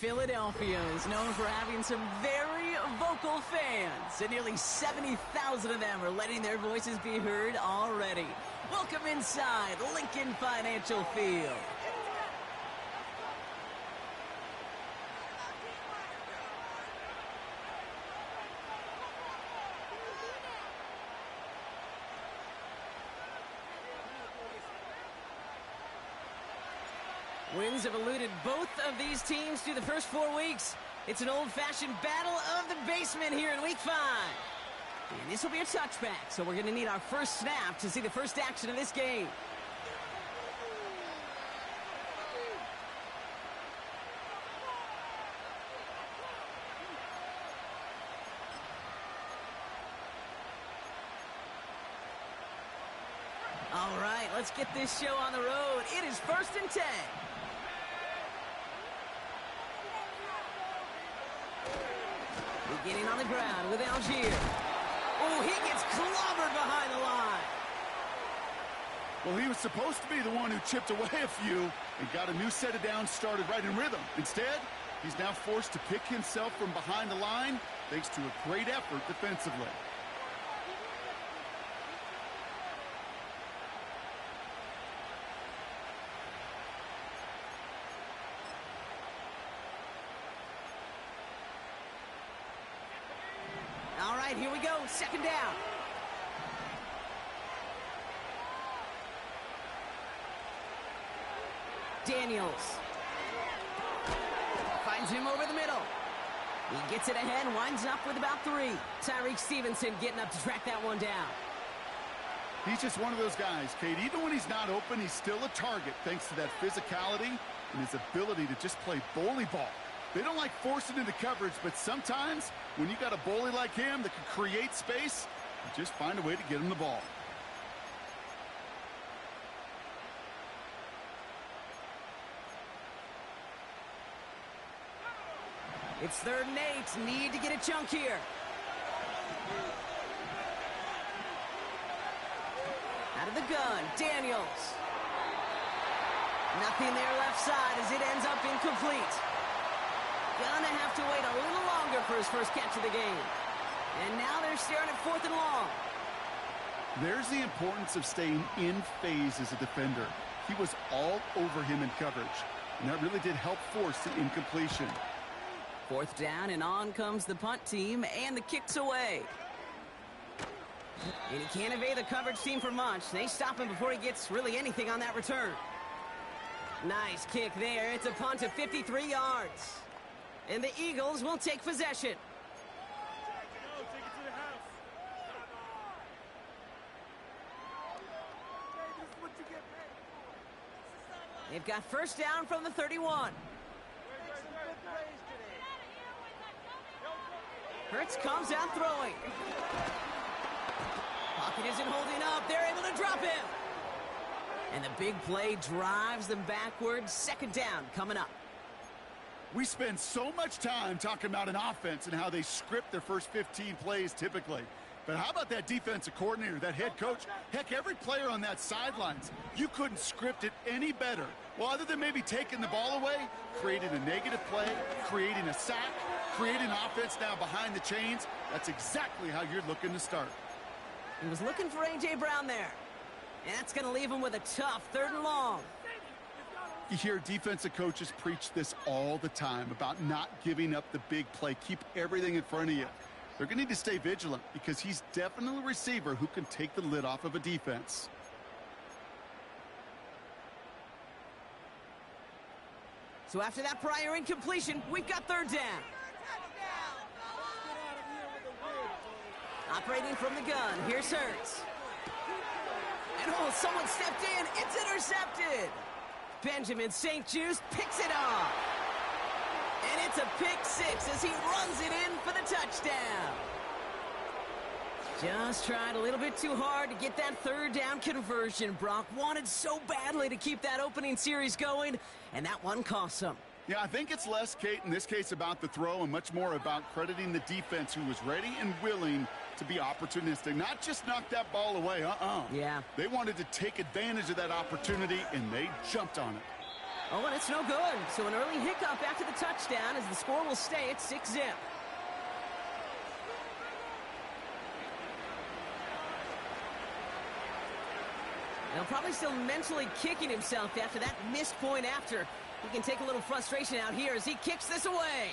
Philadelphia is known for having some very vocal fans, and nearly 70,000 of them are letting their voices be heard already. Welcome inside Lincoln Financial Field. Wins have eluded both of these teams through the first 4 weeks. It's an old-fashioned battle of the basement here in Week 5. And this will be a touchback, so we're going to need our first snap to see the first action of this game. All right, let's get this show on the road. It is 1st and 10. Getting on the ground with Algier. Oh, he gets clobbered behind the line. Well, he was supposed to be the one who chipped away a few and got a new set of downs started right in rhythm. Instead, he's now forced to pick himself from behind the line thanks to a great effort defensively. All right, here we go. 2nd down. Daniels. Finds him over the middle. He gets it ahead and winds up with about 3. Tyreek Stevenson getting up to track that one down. He's just one of those guys, Kate. Even when he's not open, he's still a target thanks to that physicality and his ability to just play bully ball. They don't like forcing into coverage, but sometimes when you got a bully like him that can create space, you just find a way to get him the ball. It's 3rd and 8. Need to get a chunk here. Out of the gun, Daniels. Nothing there left side as it ends up incomplete. Gonna have to wait a little longer for his first catch of the game. And now they're staring at 4th and long. There's the importance of staying in phase as a defender. He was all over him in coverage, and that really did help force the incompletion. 4th down, and on comes the punt team, and the kick's away. And he can't evade the coverage team for much. They stop him before he gets really anything on that return. Nice kick there. It's a punt of 53 yards. And the Eagles will take possession. They've got 1st down from the 31. Hurts comes out throwing. Pocket isn't holding up. They're able to drop him. And the big play drives them backwards. 2nd down coming up. We spend so much time talking about an offense and how they script their first 15 plays typically. But how about that defensive coordinator, that head coach? Heck, every player on that sidelines, you couldn't script it any better. Well, other than maybe taking the ball away, creating a negative play, creating a sack, creating offense now behind the chains. That's exactly how you're looking to start. He was looking for A.J. Brown there. And that's going to leave him with a tough 3rd and long. You hear defensive coaches preach this all the time about not giving up the big play. Keep everything in front of you. They're going to need to stay vigilant because he's definitely a receiver who can take the lid off of a defense. So after that prior incompletion, we've got 3rd down. Operating from the gun, here's Hurts. And oh, someone stepped in. It's intercepted. Benjamin St-Juste picks it off. And it's a pick 6 as he runs it in for the touchdown. Just tried a little bit too hard to get that 3rd down conversion. Brock wanted so badly to keep that opening series going, and that one cost him. Yeah, I think it's less, Kate, in this case about the throw and much more about crediting the defense who was ready and willing to be opportunistic. Not just knock that ball away, Yeah. They wanted to take advantage of that opportunity, and they jumped on it. Oh, and it's no good. So an early hiccup after the touchdown as the score will stay at 6-zip. Now probably still mentally kicking himself after that missed point after. He can take a little frustration out here as he kicks this away.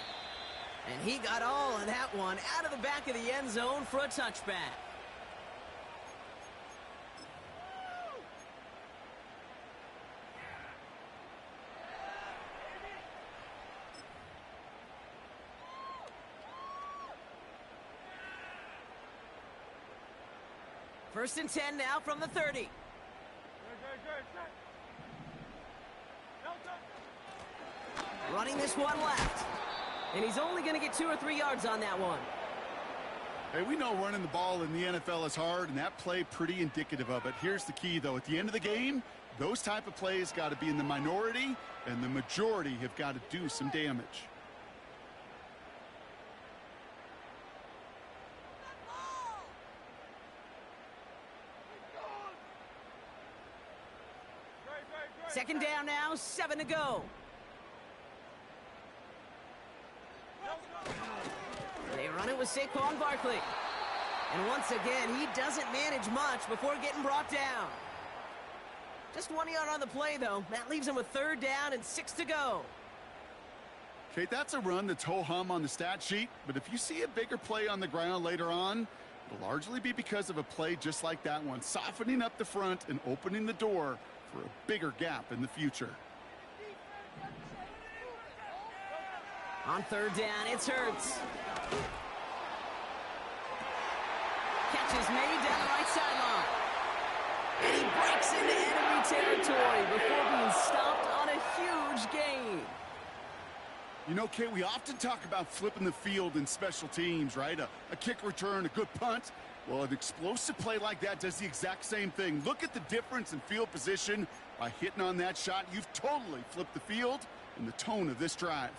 And he got all of that one out of the back of the end zone for a touchback. First and 10 now from the 30. Running this one left. And he's only going to get 2 or 3 yards on that one. Hey, we know running the ball in the NFL is hard, and that play pretty indicative of it. Here's the key, though. At the end of the game, those type of plays got to be in the minority, and the majority have got to do some damage. Second down now, 7 to go. They run it with Saquon Barkley. And once again, he doesn't manage much before getting brought down. Just 1 yard on the play, though. That leaves him with 3rd down and 6 to go. Kate, that's a run that's ho-hum on the stat sheet, but if you see a bigger play on the ground later on, it'll largely be because of a play just like that one, softening up the front and opening the door for a bigger gap in the future. On 3rd down, it's Hurts. Catch is made down the right sideline. And he breaks into enemy territory before being stopped on a huge gain. You know, Kate, we often talk about flipping the field in special teams, right? A kick return, a good punt. Well, an explosive play like that does the exact same thing. Look at the difference in field position. By hitting on that shot, you've totally flipped the field and the tone of this drive.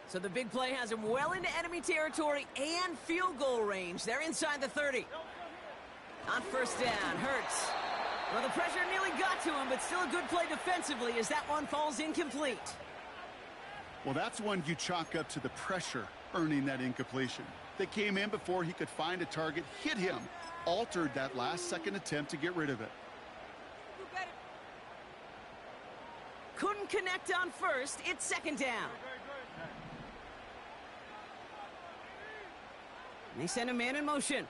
So the big play has him well into enemy territory and field goal range. They're inside the 30. On 1st down, Hurts. Well, the pressure nearly got to him, but still a good play defensively as that one falls incomplete. Well, that's one you chalk up to the pressure earning that incompletion. They came in before he could find a target, hit him, altered that last-second attempt to get rid of it. Couldn't connect on 1st. It's 2nd down. And they send a man in motion.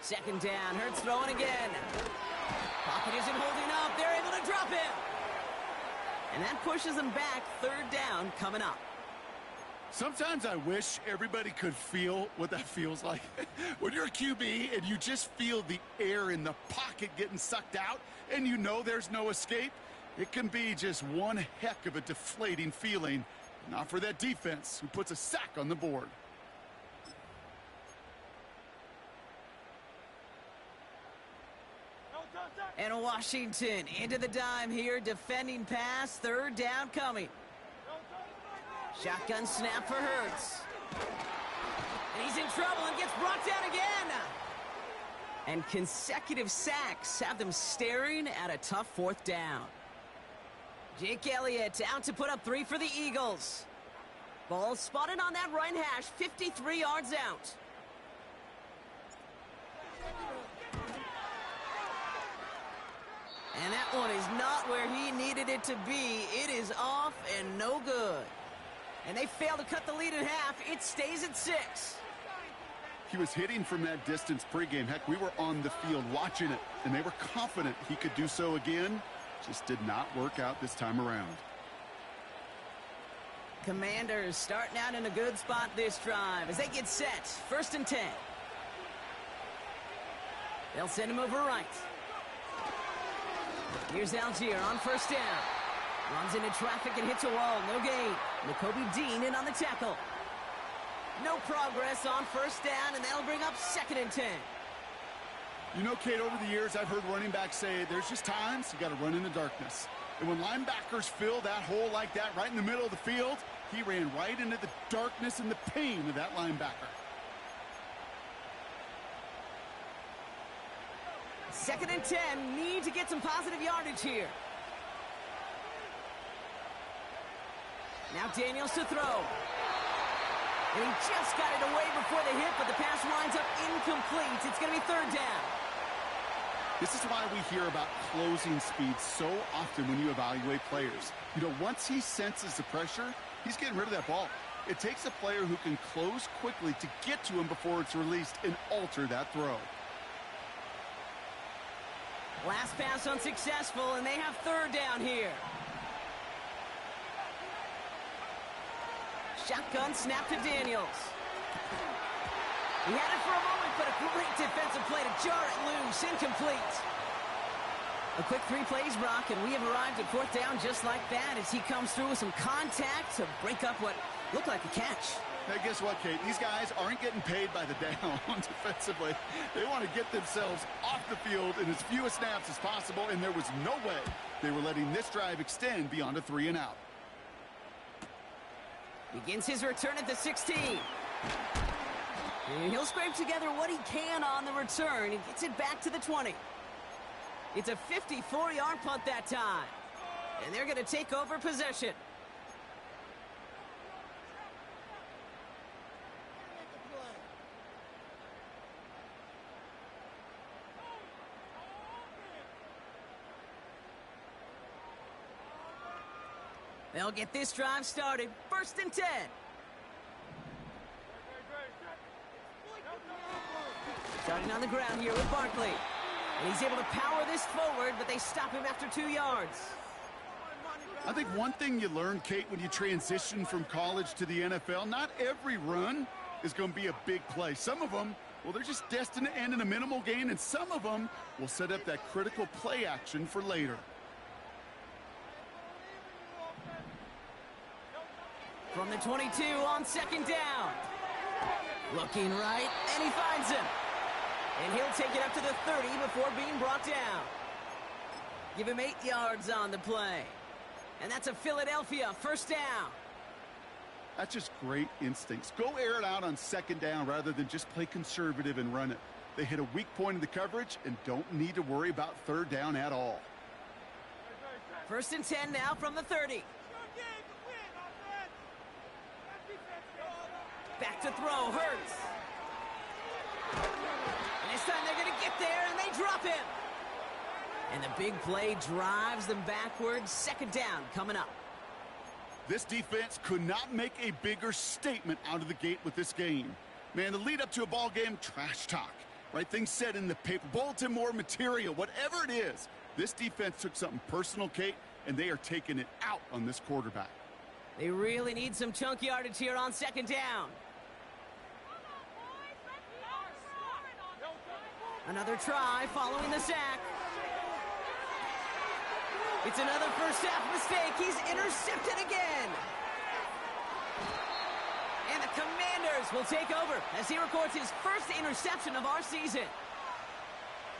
2nd down. Hurts throwing again. Pocket isn't holding up. They're able to drop him. And that pushes them back. 3rd down coming up. Sometimes I wish everybody could feel what that feels like. When you're a QB and you just feel the air in the pocket getting sucked out and you know there's no escape, it can be just one heck of a deflating feeling. Not for that defense who puts a sack on the board. And Washington into the dime here, defending pass, 3rd down coming. Shotgun snap for Hurts. And he's in trouble and gets brought down again. And consecutive sacks have them staring at a tough 4th down. Jake Elliott out to put up 3 for the Eagles. Ball spotted on that right hash, 53 yards out. And that one is not where he needed it to be. It is off and no good. And they fail to cut the lead in half. It stays at 6. He was hitting from that distance pregame. Heck, we were on the field watching it, and they were confident he could do so again. Just did not work out this time around. Commanders starting out in a good spot this drive as they get set. 1st and 10. They'll send him over right. Here's Algier on 1st down. Runs into traffic and hits a wall. No gain. Nakobe Dean in on the tackle. No progress on 1st down, and that'll bring up 2nd and 10. You know, Kate, over the years, I've heard running backs say there's just times you got to run in the darkness. And when linebackers fill that hole like that right in the middle of the field, he ran right into the darkness and the pain of that linebacker. 2nd and 10. Need to get some positive yardage here. Now Daniels to throw. And he just got it away before the hit, but the pass winds up incomplete. It's going to be 3rd down. This is why we hear about closing speed so often when you evaluate players. You know, once he senses the pressure, he's getting rid of that ball. It takes a player who can close quickly to get to him before it's released and alter that throw. Last pass unsuccessful, and they have 3rd down here. Shotgun snap to Daniels. He had it for a moment, but a great defensive play to jar it loose. Incomplete. A quick 3 plays, Brock, and we have arrived at 4th down just like that as he comes through with some contact to break up what looked like a catch. Hey, guess what, Kate? These guys aren't getting paid by the down defensively. They want to get themselves off the field in as few snaps as possible, and there was no way they were letting this drive extend beyond a 3 and out. Begins his return at the 16. And he'll scrape together what he can on the return and gets it back to the 20. It's a 54-yard punt that time. And they're going to take over possession. They'll get this drive started. 1st and 10. Starting on the ground here with Barkley. And he's able to power this forward, but they stop him after 2 yards. I think one thing you learn, Kate, when you transition from college to the NFL, not every run is going to be a big play. Some of them, well, they're just destined to end in a minimal gain, and some of them will set up that critical play action for later. From the 22 on 2nd down. Looking right, and he finds him. And he'll take it up to the 30 before being brought down. Give him 8 yards on the play. And that's a Philadelphia 1st down. That's just great instincts. Go air it out on 2nd down rather than just play conservative and run it. They hit a weak point in the coverage and don't need to worry about 3rd down at all. 1st and 10 now from the 30. Back to throw, Hurts. And this time they're going to get there, and they drop him. And the big play drives them backwards. 2nd down coming up. This defense could not make a bigger statement out of the gate with this game. Man, the lead up to a ball game, trash talk. Right things said in the paper, bulletin board material, whatever it is. This defense took something personal, Kate, and they are taking it out on this quarterback. They really need some chunk yardage here on 2nd down. Another try following the sack. It's another first half mistake. He's intercepted again. And the Commanders will take over as he records his first interception of our season.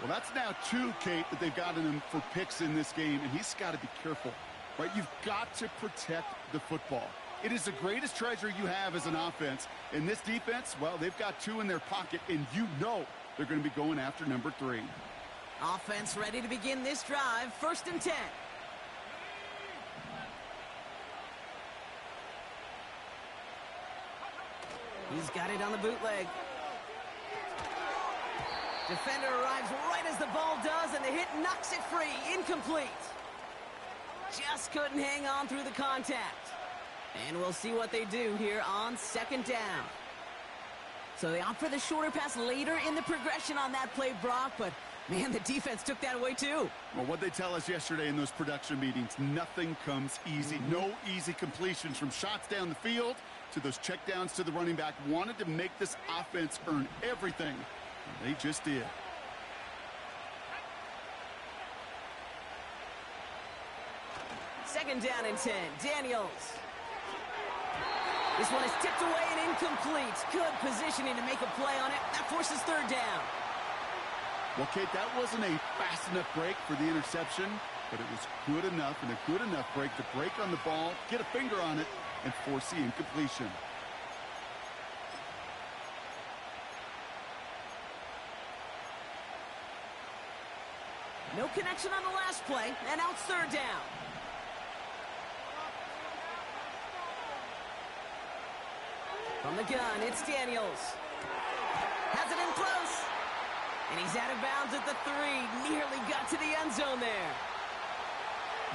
Well, that's now 2, Kate, that they've gotten him for picks in this game, and he's got to be careful. Right? You've got to protect the football. It is the greatest treasure you have as an offense. And this defense, well, they've got 2 in their pocket, and you know they're going to be going after number 3. Offense ready to begin this drive. 1st and 10. He's got it on the bootleg. Defender arrives right as the ball does, and the hit knocks it free. Incomplete. Just couldn't hang on through the contact. And we'll see what they do here on 2nd down. So they opt for the shorter pass later in the progression on that play, Brock, but man, the defense took that away too. Well, what they tell us yesterday in those production meetings, nothing comes easy. No easy completions from shots down the field to those checkdowns to the running back. Wanted to make this offense earn everything. And they just did. Second down and 10. Daniels. This one is tipped away and incomplete. Good positioning to make a play on it. That forces 3rd down. Well, Kate, that wasn't a fast enough break for the interception. but it was good enough and a good enough break to break on the ball, get a finger on it, and force the incompletion. No connection on the last play, and now it's third down. From the gun, it's Daniels. Has it in close. And he's out of bounds at the 3. Nearly got to the end zone there.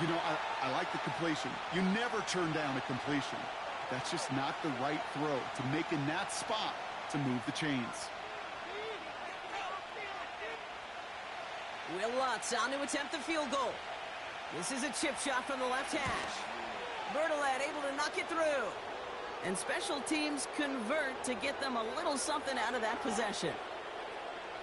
You know, I like the completion. You never turn down a completion. That's just not the right throw to make in that spot to move the chains. Will Lutz on to attempt the field goal. This is a chip shot from the left hash. Bertolet able to knock it through. And special teams convert to get them a little something out of that possession.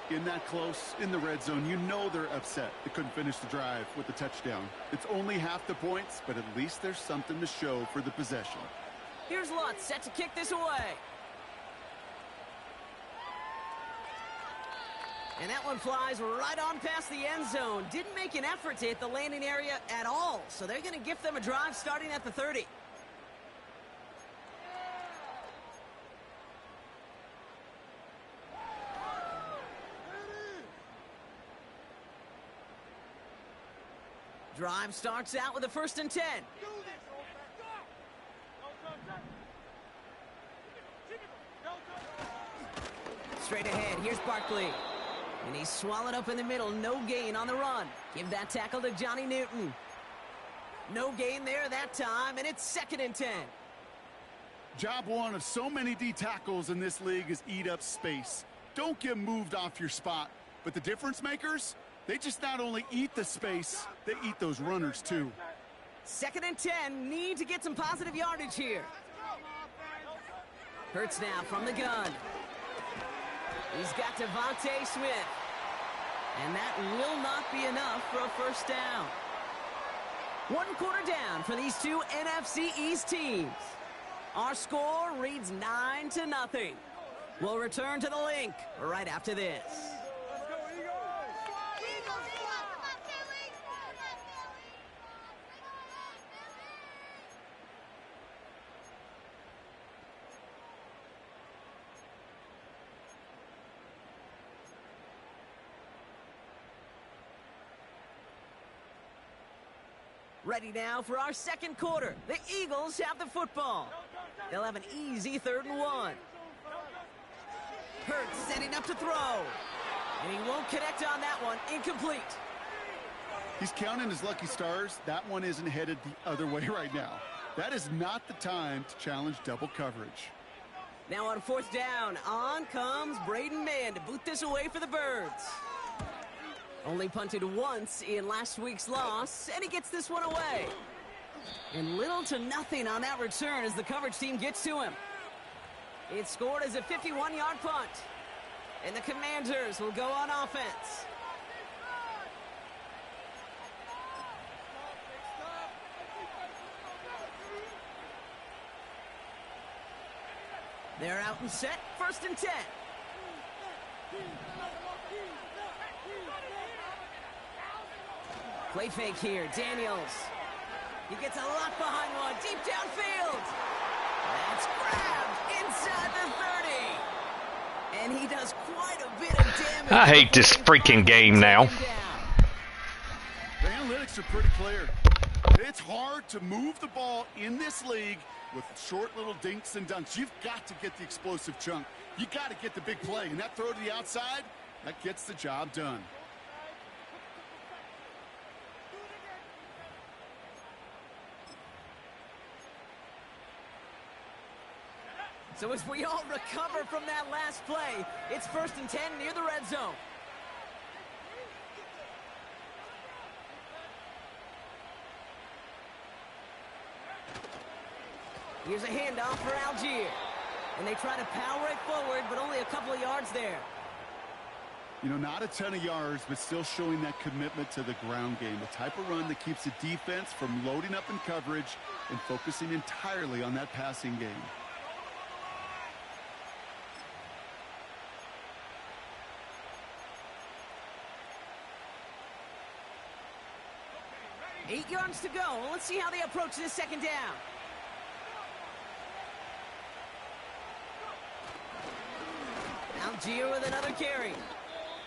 In that close, in the red zone, you know they're upset. They couldn't finish the drive with the touchdown. It's only half the points, but at least there's something to show for the possession. Here's Lutz set to kick this away. And that one flies right on past the end zone. Didn't make an effort to hit the landing area at all. So they're going to gift them a drive starting at the 30. Drive starts out with a 1st and 10. Straight ahead, here's Barkley. And he's swallowed up in the middle. No gain on the run. Give that tackle to Johnny Newton. No gain there that time, and it's 2nd and 10. Job one of so many D tackles in this league is eat up space. Don't get moved off your spot. But the difference makers, they just not only eat the space, they eat those runners too. 2nd and 10, need to get some positive yardage here. Hurts now from the gun. He's got Devontae Smith. And that will not be enough for a 1st down. 1 quarter down for these two NFC East teams. Our score reads 9-0. We'll return to the link right after this. Ready now for our 2nd quarter. The Eagles have the football. They'll have an easy 3rd and 1. Hurts setting up to throw. And he won't connect on that one. Incomplete. He's counting his lucky stars. That one isn't headed the other way right now. That is not the time to challenge double coverage. Now on 4th down, on comes Braden Mann to boot this away for the Birds. Only punted once in last week's loss, and he gets this one away. And little to nothing on that return as the coverage team gets to him. It's scored as a 51-yard punt. And the Commanders will go on offense. They're out and set, 1st and 10. Play fake here, Daniels. He gets a lot behind one, deep downfield. That's grabbed inside the 30. And he does quite a bit of damage. I hate this freaking game now. The analytics are pretty clear. It's hard to move the ball in this league with short little dinks and dunks. You've got to get the explosive chunk. You got to get the big play. And that throw to the outside, that gets the job done. So as we all recover from that last play, it's 1st and 10 near the red zone. Here's a handoff for Algier. And they try to power it forward, but only a couple of yards there. You know, not a ton of yards, but still showing that commitment to the ground game. The type of run that keeps the defense from loading up in coverage and focusing entirely on that passing game. 8 yards to go. Let's see how they approach this second down. Algier with another carry.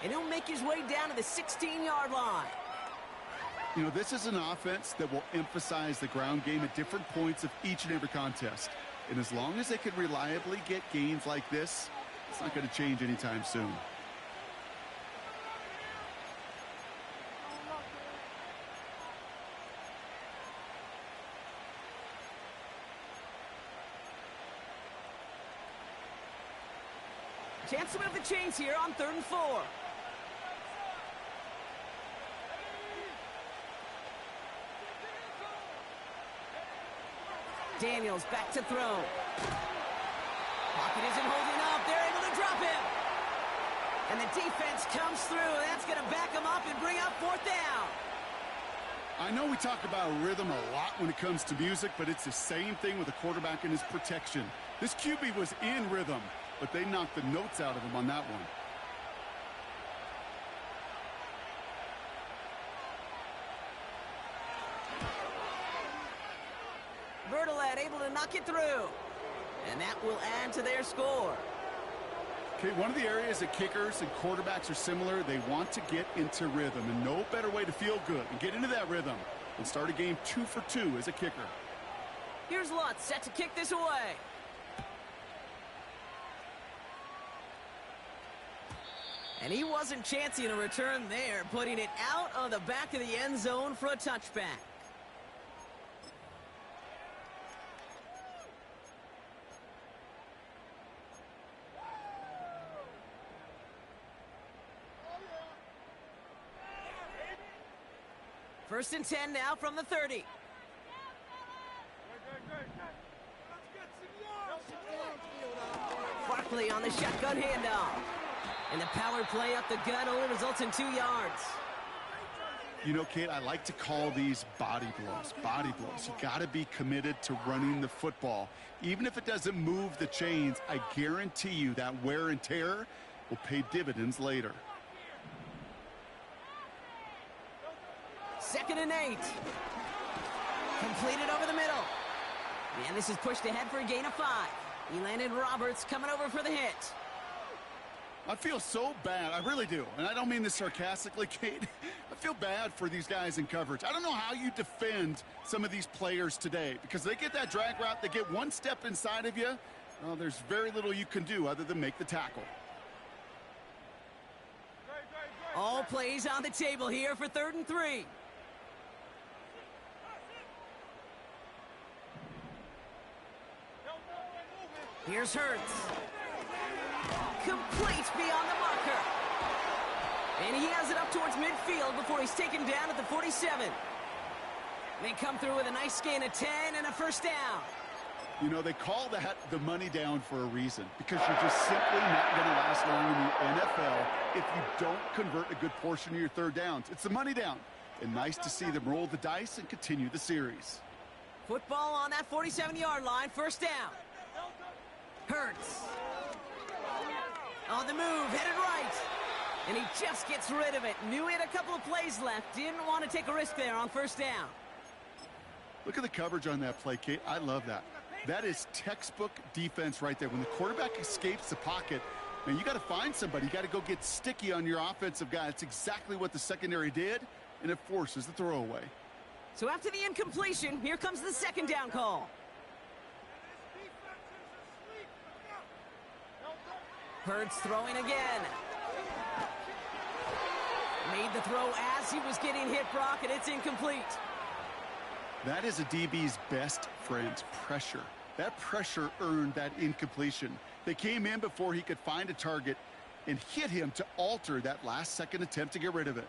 And he'll make his way down to the 16-yard line. You know, this is an offense that will emphasize the ground game at different points of each and every contest. And as long as they can reliably get gains like this, it's not going to change anytime soon. Chance to move the chains here on 3rd and 4. Daniels back to throw. Pocket isn't holding up. They're able to drop him. And the defense comes through. That's going to back him up and bring up 4th down. I know we talk about rhythm a lot when it comes to music, but it's the same thing with a quarterback and his protection. This QB was in rhythm, but they knocked the notes out of him on that one. Bertolet able to knock it through. And that will add to their score. Okay, one of the areas that kickers and quarterbacks are similar, they want to get into rhythm. And no better way to feel good and get into that rhythm than start a game 2 for 2 as a kicker. Here's Lutz set to kick this away. And he wasn't chancing a return there, putting it out of the back of the end zone for a touchback. First and 10 now from the 30. Barkley on the shotgun handoff. And the power play up the gut only results in 2 yards. You know, Kate, I like to call these body blows. Body blows. You got to be committed to running the football. Even if it doesn't move the chains, I guarantee you that wear and tear will pay dividends later. 2nd and 8. Completed over the middle. And this is pushed ahead for a gain of 5. Elandon Roberts coming over for the hit. I feel so bad. I really do. And I don't mean this sarcastically, Kate. I feel bad for these guys in coverage. I don't know how you defend some of these players today because they get that drag route, they get one step inside of you. Well, there's very little you can do other than make the tackle. All plays on the table here for 3rd and 3. Here's Hurts. Complete beyond the marker. And he has it up towards midfield before he's taken down at the 47. They come through with a nice gain of 10 and a first down. You know, they call that the money down for a reason because you're just simply not going to last long in the NFL if you don't convert a good portion of your 3rd downs. It's the money down. And nice to see them roll the dice and continue the series. Football on that 47-yard line, first down. Hurts. On the move, headed right. And he just gets rid of it. Knew he had a couple of plays left. Didn't want to take a risk there on first down. Look at the coverage on that play, Kate. I love that. That is textbook defense right there. When the quarterback escapes the pocket, man, you got to find somebody. You got to go get sticky on your offensive guy. That's exactly what the secondary did, and it forces the throwaway. So after the incompletion, here comes the 2nd down call. Hurts throwing again. Made the throw as he was getting hit, Brock, and it's incomplete. That is a DB's best friend, pressure. That pressure earned that incompletion. They came in before he could find a target and hit him to alter that last-second attempt to get rid of it.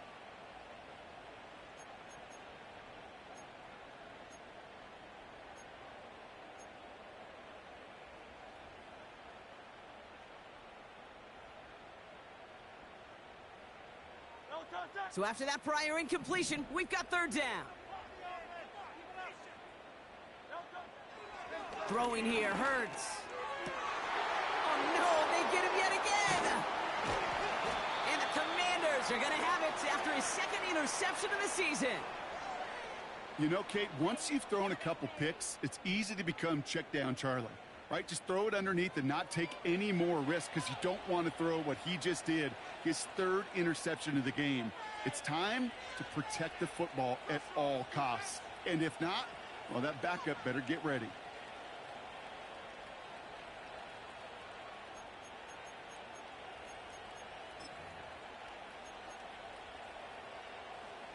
So after that prior incompletion, we've got 3rd down. Throwing here, Hurts. Oh no, they get him yet again! And the Commanders are going to have it after his 2nd interception of the season. You know, Kate, once you've thrown a couple picks, it's easy to become check down Charlie, right? Just throw it underneath and not take any more risk because you don't want to throw what he just did, his third interception of the game. It's time to protect the football at all costs. And if not, well, that backup better get ready.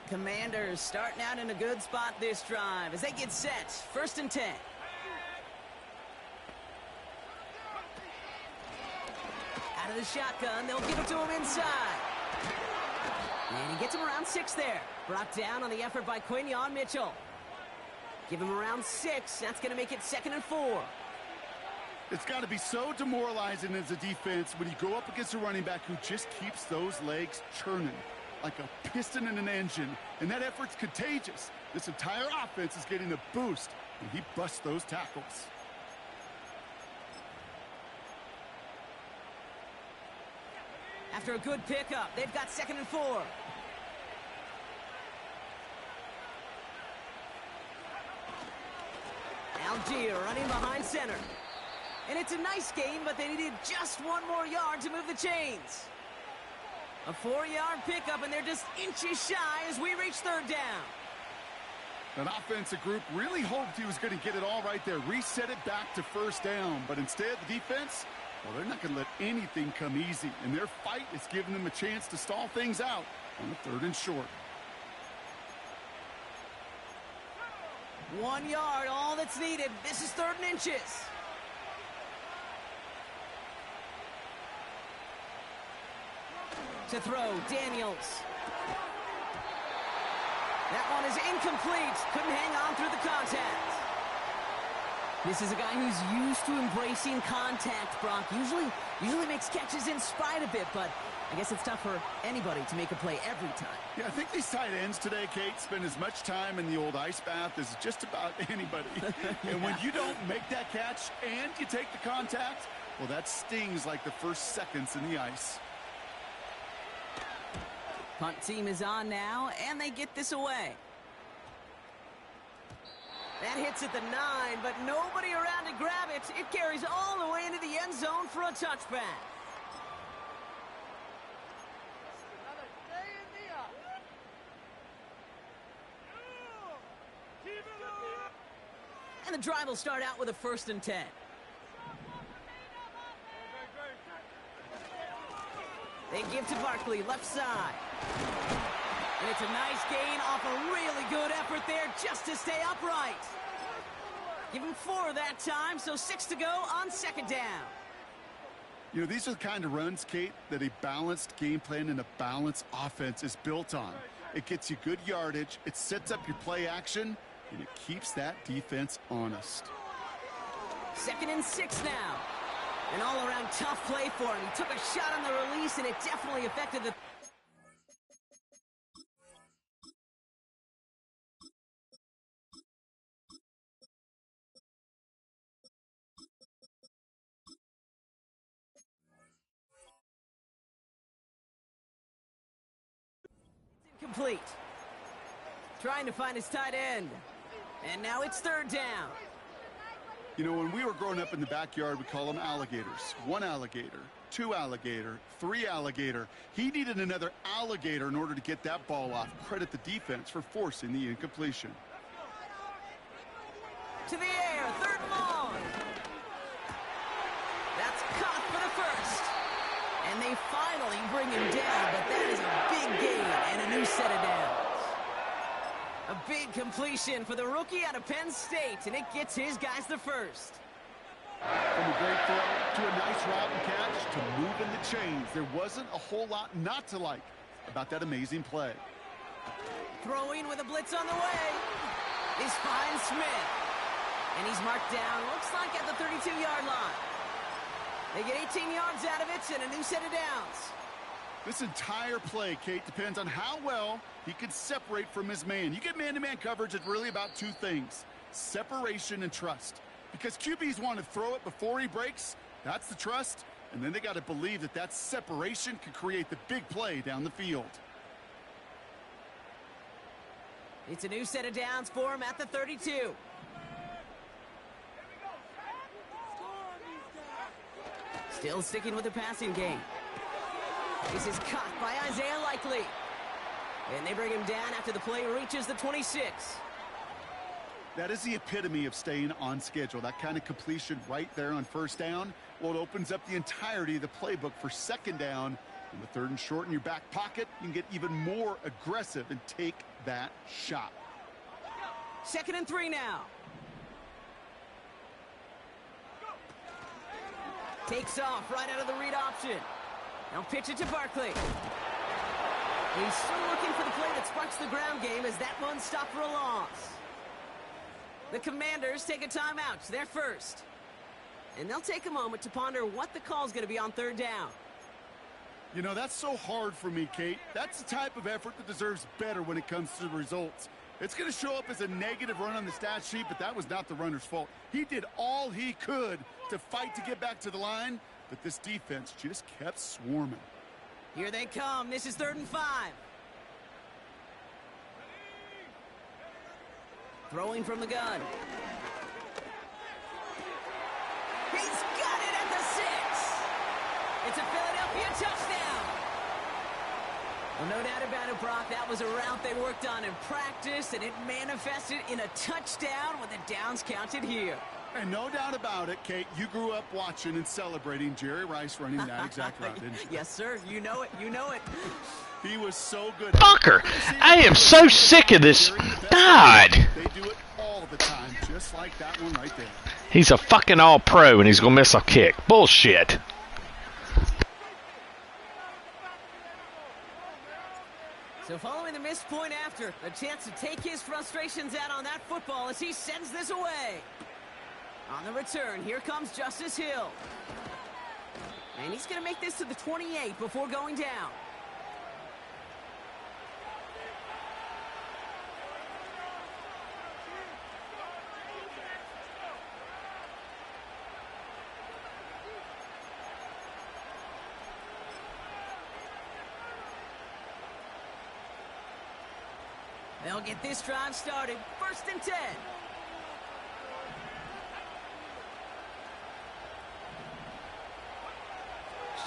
Commanders starting out in a good spot this drive as they get set. 1st and 10. Out of the shotgun, they'll give it to him inside. And he gets him around 6 there. Brought down on the effort by Quinion Mitchell. Give him around 6. That's going to make it 2nd and 4. It's got to be so demoralizing as a defense when you go up against a running back who just keeps those legs churning like a piston in an engine, and that effort's contagious. This entire offense is getting a boost, and he busts those tackles. After a good pickup, they've got 2nd and 4. Algier running behind center. And it's a nice game, but they needed just 1 more yard to move the chains. A 4-yard pickup, and they're just inches shy as we reach 3rd down. That offensive group really hoped he was going to get it all right there, reset it back to 1st down. But instead, the defense, well, they're not going to let anything come easy. And their fight is giving them a chance to stall things out on the 3rd and short. 1 yard, all that's needed. This is 3rd and inches. To throw, Daniels. That one is incomplete. Couldn't hang on through the contact. This is a guy who's used to embracing contact, Brock. Usually makes catches in spite of it, but I guess it's tough for anybody to make a play every time. Yeah, I think these tight ends today, Kate, spend as much time in the old ice bath as just about anybody. And when you don't make that catch and you take the contact, well, that stings like the first seconds in the ice. Punt team is on now, and they get this away. That hits at the 9, but nobody around to grab it. It carries all the way into the end zone for a touchback. And the drive will start out with a 1st and 10. They give to Barkley, left side. And it's a nice gain off a really good effort there just to stay upright. Give him 4 that time, so 6 to go on 2nd down. You know, these are the kind of runs, Kate, that a balanced game plan and a balanced offense is built on. It gets you good yardage, it sets up your play action, and it keeps that defense honest. 2nd and 6 now. An all-around tough play for him. He took a shot on the release, and it definitely affected the... It's incomplete. Trying to find his tight end. And now it's 3rd down. You know, when we were growing up in the backyard, we call them alligators. 1 alligator, 2 alligator, 3 alligator. He needed another alligator in order to get that ball off. Credit the defense for forcing the incompletion. To the air, 3rd and long. That's caught for the 1st. And they finally bring him down, but that is a big gain and a new set of downs. A big completion for the rookie out of Penn State, and it gets his guys the 1st. From a great throw to a nice route and catch to moving the chains, there wasn't a whole lot not to like about that amazing play. Throwing with a blitz on the way is Fine Smith. And he's marked down, looks like at the 32-yard line. They get 18 yards out of it and a new set of downs. This entire play, Kate, depends on how well he can separate from his man. You get man-to-man coverage, it's really about 2 things, separation and trust. Because QBs want to throw it before he breaks, that's the trust, and then they got to believe that that separation can create the big play down the field. It's a new set of downs for him at the 32. Still sticking with the passing game. This is caught by Isaiah Likely. And they bring him down after the play reaches the 26. That is the epitome of staying on schedule. That kind of completion right there on first down. Well, it opens up the entirety of the playbook for second down. And with 3rd and short in your back pocket, you can get even more aggressive and take that shot. 2nd and 3 now. Takes off right out of the read option. Now pitch it to Barkley. He's still looking for the play that sparks the ground game as that one stopped for a loss. The Commanders take a timeout. They're first. And they'll take a moment to ponder what the call's going to be on 3rd down. You know, that's so hard for me, Kate. That's the type of effort that deserves better when it comes to the results. It's going to show up as a negative run on the stat sheet, but that was not the runner's fault. He did all he could to fight to get back to the line, but this defense just kept swarming. Here they come. This is 3rd and 5. Throwing from the gun. He's got it at the 6. It's a Philadelphia touchdown. Well, no doubt about it, Brock. That was a route they worked on in practice, and it manifested in a touchdown when the downs counted here. And no doubt about it, Kate, you grew up watching and celebrating Jerry Rice running that exact route, didn't you? Yes, sir. You know it. You know it. He was so good. Fucker! I am so sick of this. God! They do it all the time, just like that one right there. He's a fucking all-pro and he's gonna miss a kick. Bullshit. So following the missed point after, a chance to take his frustrations out on that football as he sends this away. On the return, here comes Justice Hill. And he's going to make this to the 28 before going down. They'll get this drive started. 1st and 10.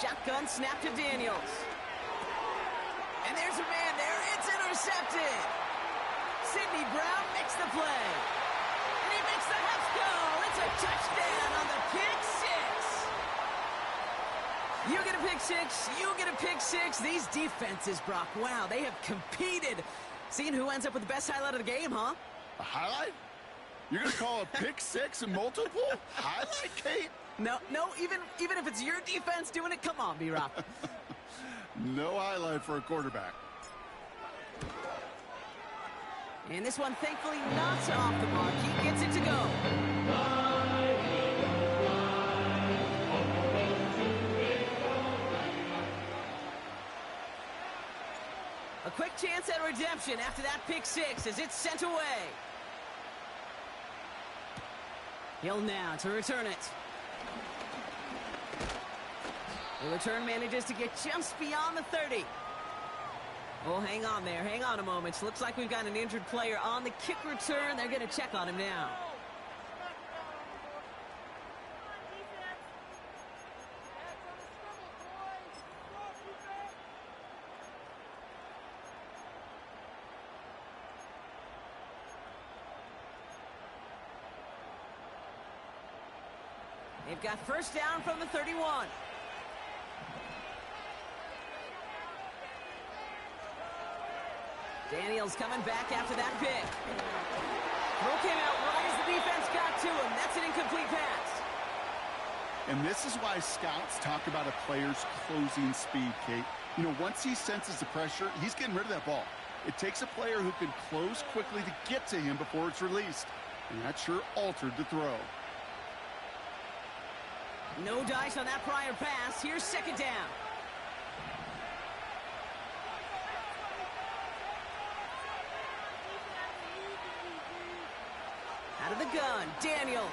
Shotgun snap to Daniels. And there's a man there. It's intercepted. Sidney Brown makes the play. And he makes the half goal. It's a touchdown on the pick 6. You get a pick 6. You get a pick 6. These defenses, Brock, wow, they have competed. Seeing who ends up with the best highlight of the game, huh? A highlight? You're going to call a pick 6 and multiple? Highlight, Kate? No, even if it's your defense doing it, come on, B-Rock. No highlight for a quarterback. And this one, thankfully, not off the mark. He gets it to go. A quick chance at redemption after that pick 6 as it's sent away. Hill now to return it. The return manages to get just beyond the 30. Oh, hang on there. Hang on a moment. Looks like we've got an injured player on the kick return. They're going to check on him now. They've got first down from the 31. Daniels coming back after that pick. Throw came out right as the defense got to him. That's an incomplete pass. And this is why scouts talk about a player's closing speed, Kate. You know, once he senses the pressure, he's getting rid of that ball. It takes a player who can close quickly to get to him before it's released. And that sure altered the throw. No dice on that prior pass. Here's second down. Out of the gun, Daniels.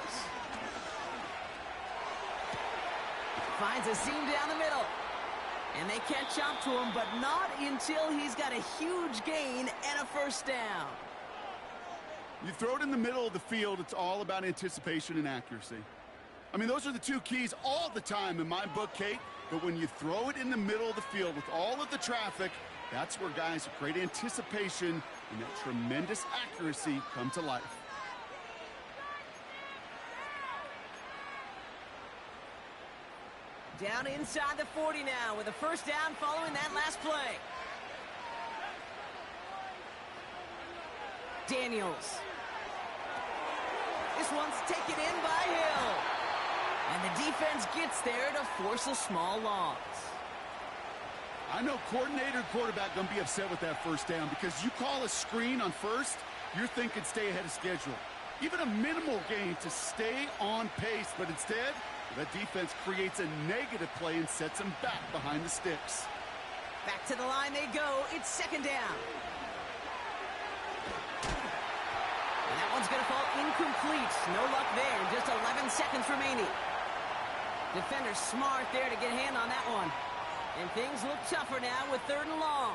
Finds a seam down the middle. And they catch up to him, but not until he's got a huge gain and a first down. You throw it in the middle of the field, it's all about anticipation and accuracy. I mean, those are the two keys all the time in my book, Kate. But when you throw it in the middle of the field with all of the traffic, that's where guys with great anticipation and that tremendous accuracy come to life. Down inside the 40 now with a first down following that last play. Daniels. This one's taken in by Hill. And the defense gets there to force a small loss. I know coordinator and quarterback going to be upset with that first down because you call a screen on first, you're thinking stay ahead of schedule. Even a minimal gain to stay on pace, but instead, that defense creates a negative play and sets them back behind the sticks. Back to the line they go. It's second down. And that one's going to fall incomplete. No luck there. Just 11 seconds remaining. Defender smart there to get a hand on that one. And things look tougher now with third and long.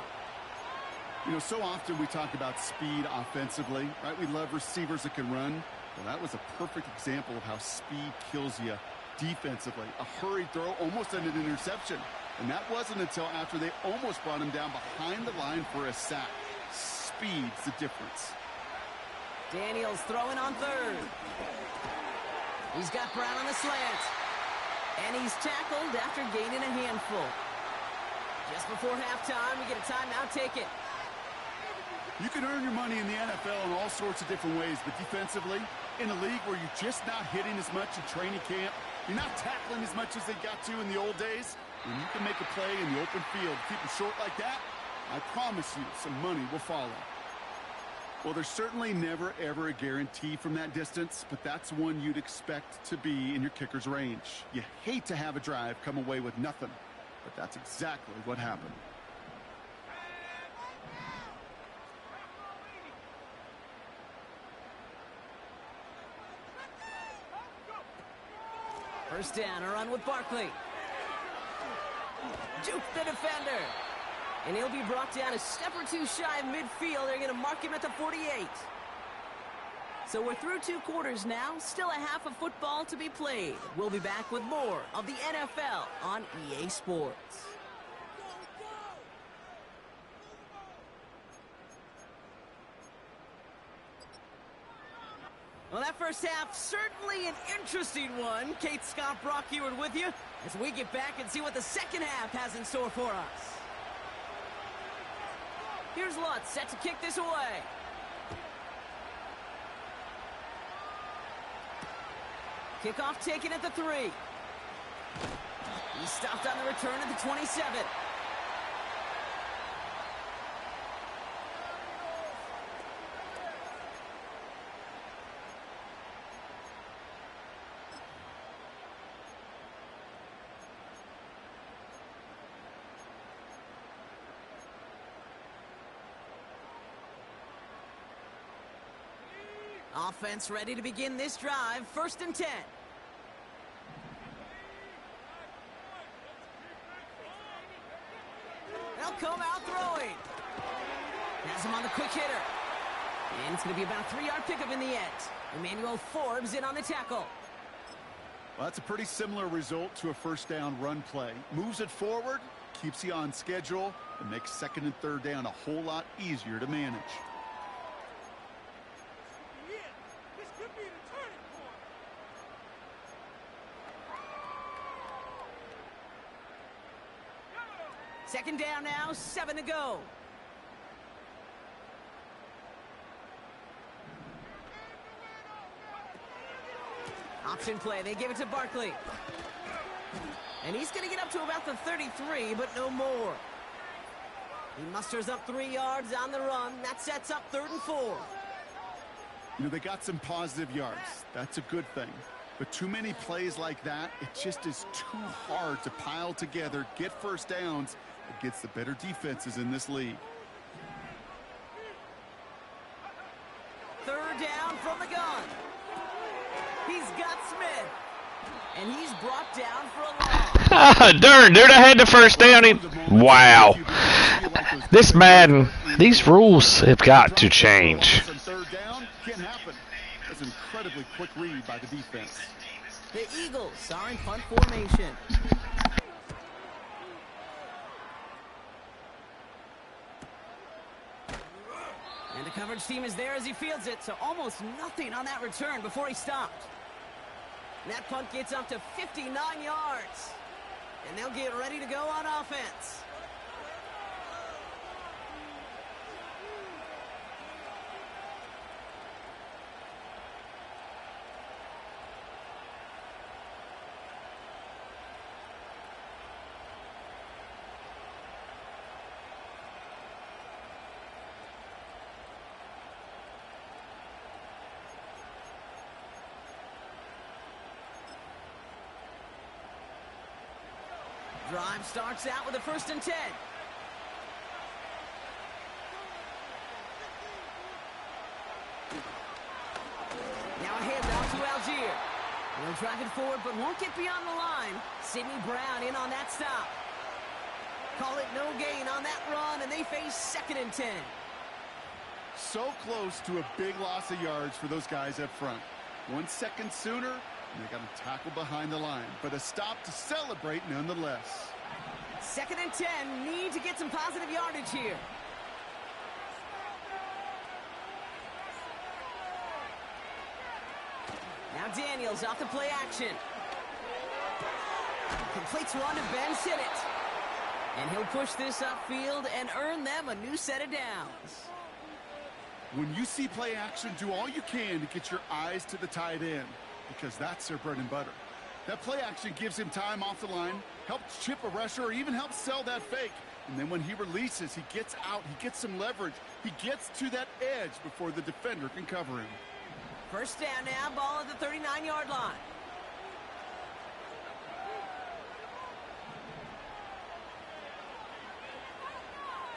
You know, so often we talk about speed offensively, right? We love receivers that can run. Well, that was a perfect example of how speed kills you defensively. A hurried throw almost ended an interception. And that wasn't until after they almost brought him down behind the line for a sack. Speed's the difference. Daniels throwing on third. He's got Brown on the slant. And he's tackled after gaining a handful. Just before halftime, we get a timeout. Take it. You can earn your money in the NFL in all sorts of different ways, but defensively, in a league where you're just not hitting as much in training camp, you're not tackling as much as they got to in the old days, when you can make a play in the open field, keep it short like that, I promise you some money will follow. Well, there's certainly never, ever a guarantee from that distance, but that's one you'd expect to be in your kicker's range. You hate to have a drive come away with nothing, but that's exactly what happened. First down, a run with Barkley. Juke the defender. And he'll be brought down a step or two shy of midfield. They're going to mark him at the 48. So we're through 2 quarters now. Still a half of football to be played. We'll be back with more of the NFL on EA Sports. Well, that first half, certainly an interesting one. Kate, Scott, Brock Ewart with you as we get back and see what the second half has in store for us. Here's Lutz set to kick this away. Kickoff taken at the 3. He stopped on the return at the 27. Offense ready to begin this drive. 1st and 10. They'll come out throwing. Has him on the quick hitter. And it's going to be about a 3-yard pickup in the end. Emmanuel Forbes in on the tackle. Well, that's a pretty similar result to a first down run play. Moves it forward, keeps you on schedule, and makes 2nd and 3rd down a whole lot easier to manage. Second down now, 7 to go. Option play, they give it to Barkley. And he's going to get up to about the 33, but no more. He musters up 3 yards on the run. That sets up 3rd and 4. You know, they got some positive yards. That's a good thing. But too many plays like that, it just is too hard to pile together, get first downs against the better defenses in this league. 3rd down from the gun. He's got Smith. And he's brought down for a loss. Darn, dude, I had the first down. Wow. This Madden, these rules have got to change. Third down can happen. relatively quick read by the defense. The Eagles are in punt formation. And the coverage team is there as he fields it, so almost nothing on that return before he stopped. And that punt gets up to 59 yards. And they'll get ready to go on offense. Drive starts out with a 1st and 10. Now a handoff to Algier. They'll drive it forward, but won't get beyond the line. Sidney Brown in on that stop. Call it no gain on that run, and they face 2nd and 10. So close to a big loss of yards for those guys up front. 1 second sooner, and they got to tackle behind the line, but a stop to celebrate nonetheless. 2nd and 10, need to get some positive yardage here. Now Daniels off the play action. Completes one to Ben Sinnott. And he'll push this upfield and earn them a new set of downs. When you see play action, do all you can to get your eyes to the tight end, because that's their bread and butter. That play action gives him time off the line, helps chip a rusher, or even helps sell that fake. And then when he releases, he gets out, he gets some leverage. He gets to that edge before the defender can cover him. 1st down now, ball at the 39-yard line.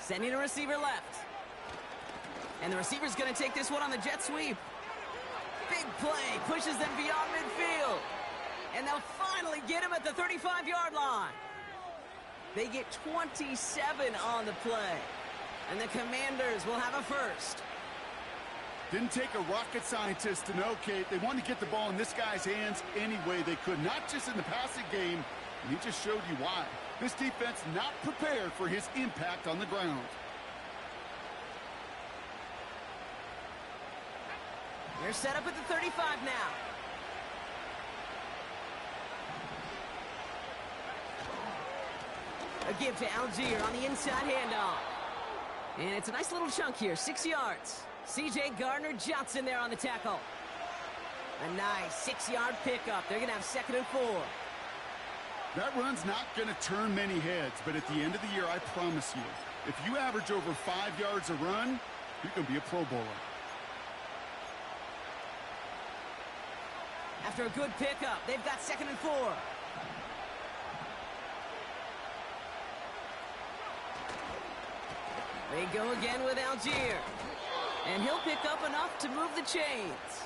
Sending a receiver left. And the receiver's going to take this one on the jet sweep. Big play, pushes them beyond midfield. And they'll finally get him at the 35-yard line. They get 27 on the play. And the Commanders will have a 1st. Didn't take a rocket scientist to know, Kate. They wanted to get the ball in this guy's hands any way they could, not just in the passing game. And he just showed you why. This defense not prepared for his impact on the ground. They're set up at the 35 now. A give to Algier on the inside handoff. And it's a nice little chunk here, 6 yards. C.J. Gardner-Johnson there on the tackle. A nice 6-yard pickup. They're going to have 2nd and 4. That run's not going to turn many heads, but at the end of the year, I promise you, if you average over 5 yards a run, you're going to be a Pro Bowler. After a good pickup, they've got 2nd and 4. They go again with Algier. And he'll pick up enough to move the chains.